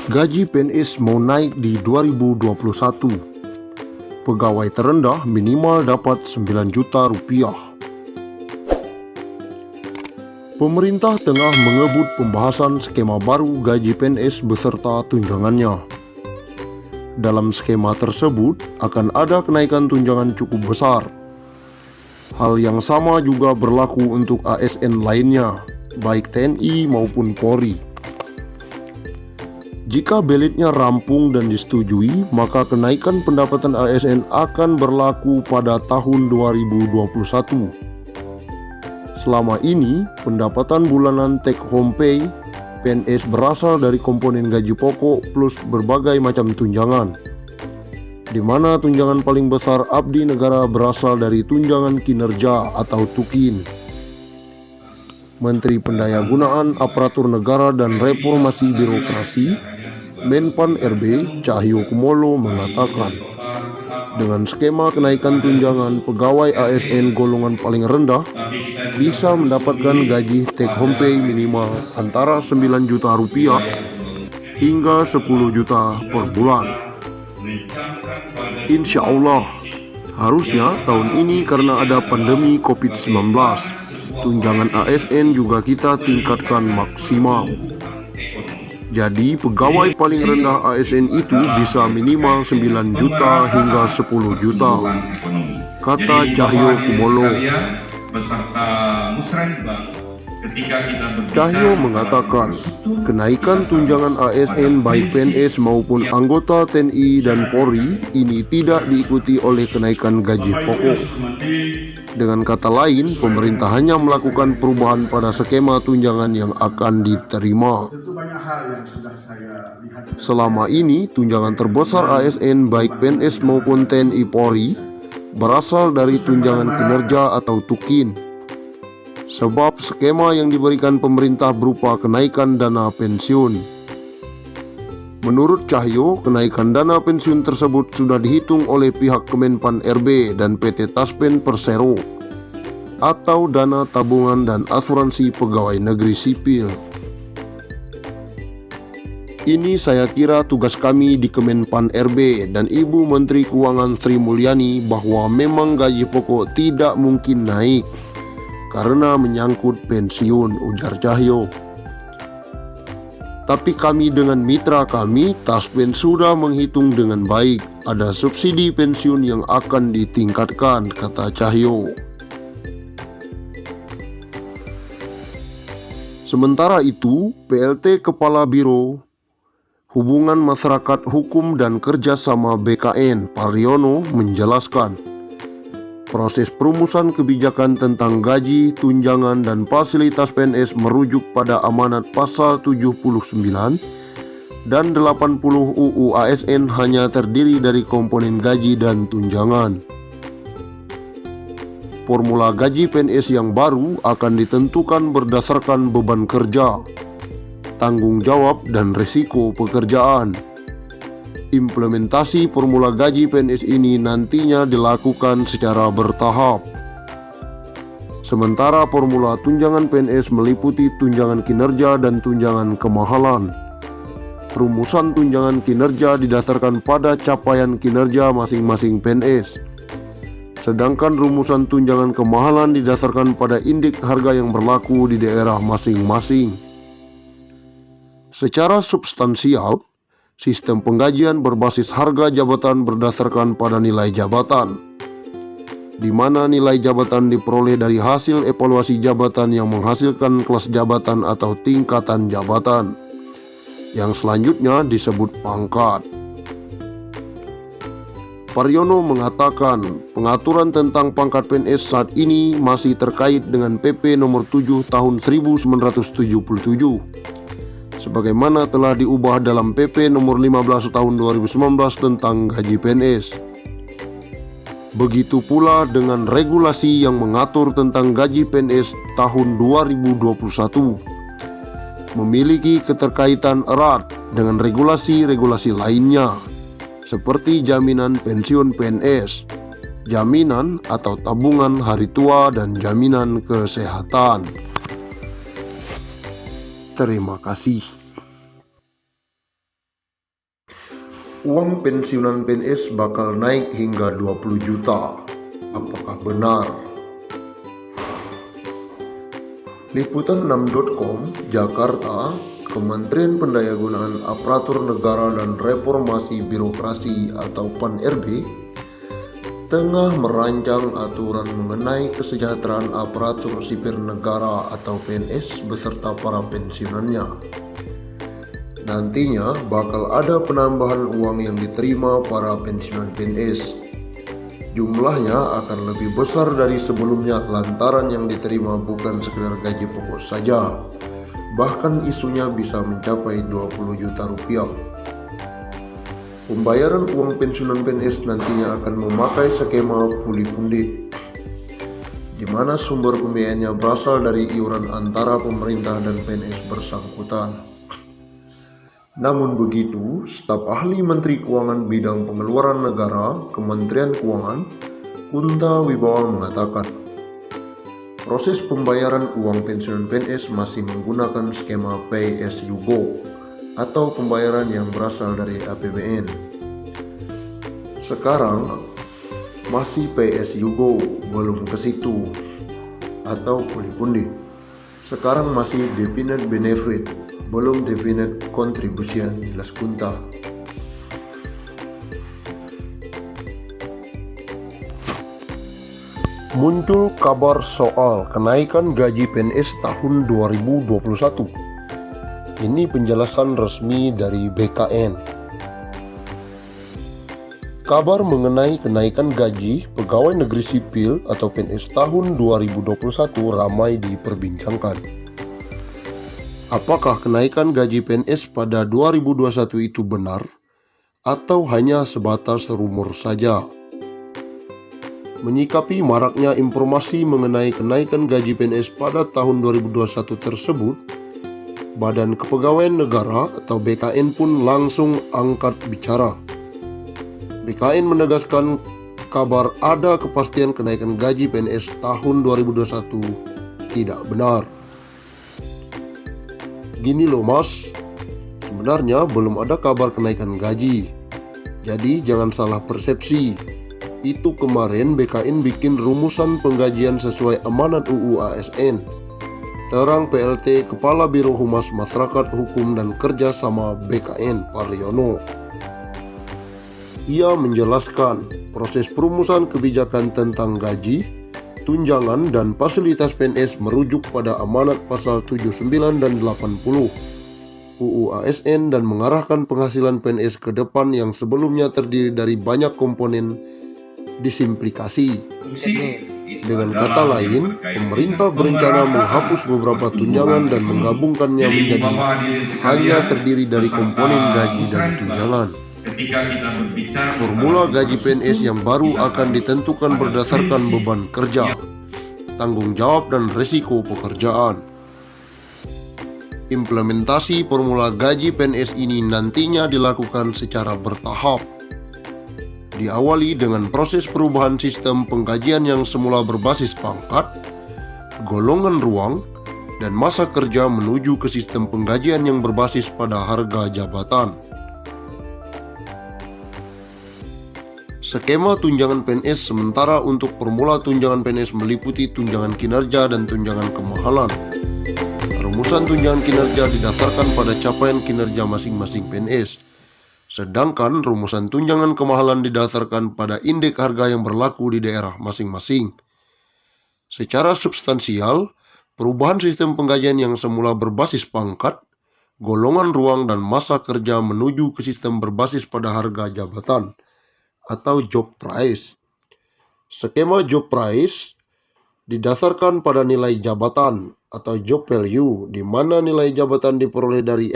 Gaji PNS mau naik di 2021. Pegawai terendah minimal dapat 9 juta rupiah. Pemerintah tengah mengebut pembahasan skema baru gaji PNS beserta tunjangannya. Dalam skema tersebut akan ada kenaikan tunjangan cukup besar. Hal yang sama juga berlaku untuk ASN lainnya, baik TNI maupun Polri. Jika belitnya rampung dan disetujui, maka kenaikan pendapatan ASN akan berlaku pada tahun 2021. Selama ini, pendapatan bulanan take home pay PNS berasal dari komponen gaji pokok plus berbagai macam tunjangan, di mana tunjangan paling besar abdi negara berasal dari tunjangan kinerja atau TUKIN. Menteri Pendayagunaan Aparatur Negara dan Reformasi Birokrasi Menpan RB Cahyokumolo mengatakan, dengan skema kenaikan tunjangan, pegawai ASN golongan paling rendah bisa mendapatkan gaji take home pay minimal antara 9 juta rupiah hingga 10 juta per bulan. Insya Allah, harusnya tahun ini karena ada pandemi COVID-19, tunjangan ASN juga kita tingkatkan maksimal. Jadi pegawai paling rendah ASN itu bisa minimal 9 juta hingga 10 juta, kata Cahyokumolo. Cahyo mengatakan, kenaikan tunjangan ASN baik PNS maupun anggota TNI dan Polri ini tidak diikuti oleh kenaikan gaji pokok. Dengan kata lain, pemerintah hanya melakukan perubahan pada skema tunjangan yang akan diterima. Selama ini, tunjangan terbesar ASN baik PNS maupun TNI Polri berasal dari tunjangan kinerja atau TUKIN. Sebab skema yang diberikan pemerintah berupa kenaikan dana pensiun. Menurut Cahyo, kenaikan dana pensiun tersebut sudah dihitung oleh pihak Kemenpan RB dan PT Taspen Persero atau dana tabungan dan asuransi pegawai negeri sipil. Ini saya kira tugas kami di Kemenpan RB dan Ibu Menteri Keuangan Sri Mulyani bahwa memang gaji pokok tidak mungkin naik karena menyangkut pensiun, ujar Cahyo. Tapi kami dengan mitra kami, Taspen sudah menghitung dengan baik. Ada subsidi pensiun yang akan ditingkatkan, kata Cahyo. Sementara itu, PLT Kepala Biro Hubungan Masyarakat Hukum dan Kerjasama BKN, Pariono, menjelaskan, proses perumusan kebijakan tentang gaji, tunjangan, dan fasilitas PNS merujuk pada amanat pasal 79 dan 80 UU ASN hanya terdiri dari komponen gaji dan tunjangan. Formula gaji PNS yang baru akan ditentukan berdasarkan beban kerja, tanggung jawab, dan risiko pekerjaan. Implementasi formula gaji PNS ini nantinya dilakukan secara bertahap. Sementara formula tunjangan PNS meliputi tunjangan kinerja dan tunjangan kemahalan. Rumusan tunjangan kinerja didasarkan pada capaian kinerja masing-masing PNS. Sedangkan rumusan tunjangan kemahalan didasarkan pada indeks harga yang berlaku di daerah masing-masing. Secara substansial, sistem penggajian berbasis harga jabatan berdasarkan pada nilai jabatan, di mana nilai jabatan diperoleh dari hasil evaluasi jabatan yang menghasilkan kelas jabatan atau tingkatan jabatan, yang selanjutnya disebut pangkat. Pariono mengatakan, pengaturan tentang pangkat PNS saat ini masih terkait dengan PP nomor 7 tahun 1977. Sebagaimana telah diubah dalam PP nomor 15 tahun 2019 tentang gaji PNS. Begitu pula dengan regulasi yang mengatur tentang gaji PNS tahun 2021. Memiliki keterkaitan erat dengan regulasi-regulasi lainnya, seperti jaminan pensiun PNS, jaminan atau tabungan hari tua, dan jaminan kesehatan. Terima kasih. Uang pensiunan PNS bakal naik hingga 20 juta. Apakah benar? Liputan6.com, Jakarta. Kementerian Pendayagunaan Aparatur Negara dan Reformasi Birokrasi atau PAN-RB tengah merancang aturan mengenai kesejahteraan aparatur sipil negara atau PNS beserta para pensiunannya. Nantinya bakal ada penambahan uang yang diterima para pensiunan PNS. Jumlahnya akan lebih besar dari sebelumnya lantaran yang diterima bukan sekedar gaji pokok saja. Bahkan isunya bisa mencapai 20 juta rupiah. Pembayaran uang pensiunan PNS nantinya akan memakai skema puli pundi, di mana sumber pembiayaannya berasal dari iuran antara pemerintah dan PNS bersangkutan. Namun begitu, staf ahli Menteri Keuangan Bidang Pengeluaran Negara Kementerian Keuangan, Kunta Wibawa mengatakan, proses pembayaran uang pensiunan PNS masih menggunakan skema Pay as you go atau pembayaran yang berasal dari APBN. Sekarang masih Pay as you go, belum ke situ, atau puli pundi. Sekarang masih definite benefit, belum definite contribution, jelas Kunta. Muncul kabar soal kenaikan gaji PNS tahun 2021. Ini penjelasan resmi dari BKN. Kabar mengenai kenaikan gaji pegawai negeri sipil atau PNS tahun 2021 ramai diperbincangkan. Apakah kenaikan gaji PNS pada 2021 itu benar atau hanya sebatas rumor saja? Menyikapi maraknya informasi mengenai kenaikan gaji PNS pada tahun 2021 tersebut, Badan Kepegawaian Negara atau BKN pun langsung angkat bicara. BKN menegaskan kabar ada kepastian kenaikan gaji PNS tahun 2021 tidak benar. Gini loh mas, sebenarnya belum ada kabar kenaikan gaji. Jadi jangan salah persepsi. Itu kemarin BKN bikin rumusan penggajian sesuai amanat UU ASN. Terang PLT Kepala Biro Humas Masyarakat Hukum dan Kerja sama BKN Pariono. Ia menjelaskan proses perumusan kebijakan tentang gaji, tunjangan dan fasilitas PNS merujuk pada amanat pasal 79 dan 80 UU ASN dan mengarahkan penghasilan PNS ke depan yang sebelumnya terdiri dari banyak komponen disimplikasi. Dengan kata lain, pemerintah berencana menghapus beberapa tunjangan dan menggabungkannya menjadi hanya terdiri dari komponen gaji dan tunjangan. Formula gaji PNS yang baru akan ditentukan berdasarkan beban kerja, tanggung jawab dan risiko pekerjaan. Implementasi formula gaji PNS ini nantinya dilakukan secara bertahap. Diawali dengan proses perubahan sistem penggajian yang semula berbasis pangkat, golongan ruang, dan masa kerja menuju ke sistem penggajian yang berbasis pada harga jabatan. Skema tunjangan PNS sementara untuk formula tunjangan PNS meliputi tunjangan kinerja dan tunjangan kemahalan. Rumusan tunjangan kinerja didasarkan pada capaian kinerja masing-masing PNS. Sedangkan rumusan tunjangan kemahalan didasarkan pada indeks harga yang berlaku di daerah masing-masing. Secara substansial, perubahan sistem penggajian yang semula berbasis pangkat, golongan ruang dan masa kerja menuju ke sistem berbasis pada harga jabatan atau job price. Skema job price didasarkan pada nilai jabatan atau job value, di mana nilai jabatan diperoleh dari